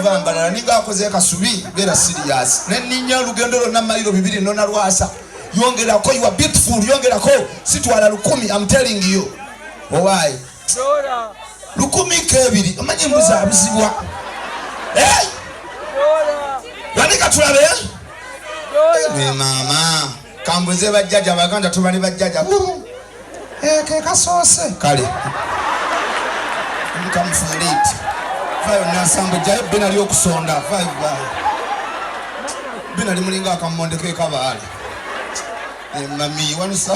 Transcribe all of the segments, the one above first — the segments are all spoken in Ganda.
Vambala niga akoze kasubi bera serious ne ninya lugendo lonna mailo 2 nona lwasa yongera ko you are beautiful yongera ko sitwala 10 I'm telling you why dora 10 kebiri amanyi mbuza abisibwa dora wanika tulabe dora mama kambuze bajjaja baganda tubali bajjaja ke kasose kale mkamfuliti fayo nasambo jaye bina liyo kusonda fayo bina limulinga akamonde ke kabale mami wanusa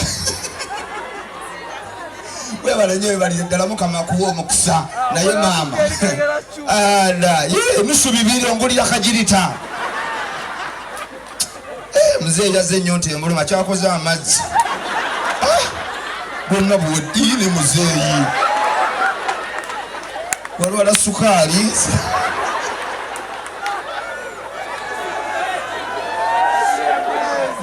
wewe balenyewe bali dala mukama kuwo mukisa naye mama ala ye misu 2 ngoli yakajirita mzee yaze nyonte mbuluma cyakoza amazi bonna bwodini muzee wala sukari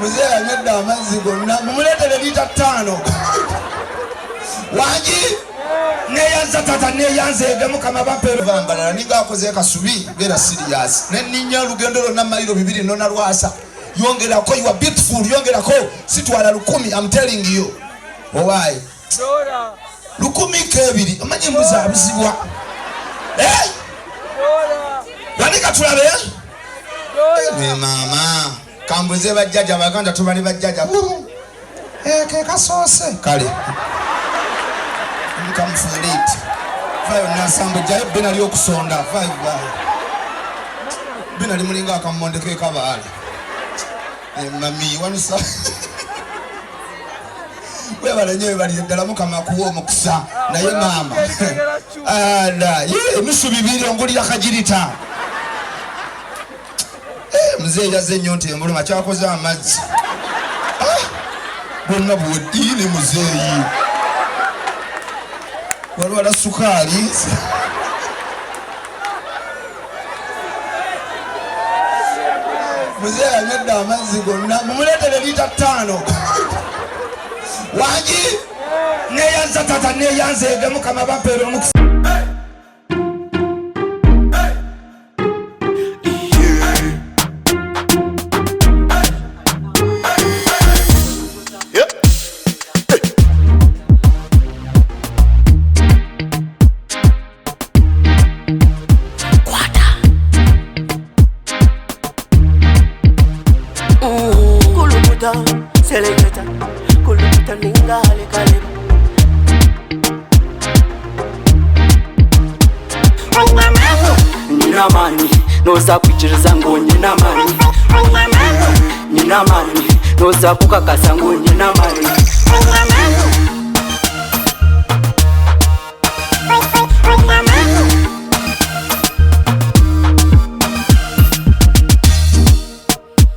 mzee anenda amazi gonna mumuletele lita 5 wangi neyanza tata neyanze egemu kama bapero vambala niga akoze kasubi bera serious ne ninya lugendo lonna mailo 2 nona lwasa yongera ko you are beautiful yongera ko sitwala 10 I'm telling you why dora 10 kebiri amanyi mbuza abisibwa wanika tulabe mama kambuze bajjaja baganda tubali bajjaja ke kasose kale mkamfuliti fayo nasambo jaye bina liyo kusonda fayo bina limulinga akamonde ke kabale mami wanusa wewe balenyewe bali dala mukama kuwo mukisa naye mama ala ye misu 2 ngoli yakajirita mzee yaze nyonte mbuluma cyakoza amazi bonna bwodini muzee wala sukari mzee anenda amazi gonna mumuletele lita 5 wangi neyanza tata neyanze egemu kama bapero mukisa Selecta, kuluta ningale kale. Nina mani, noza kuchiriza ngo nina mani. Nina mani, noza kukakasa ngo nina mani.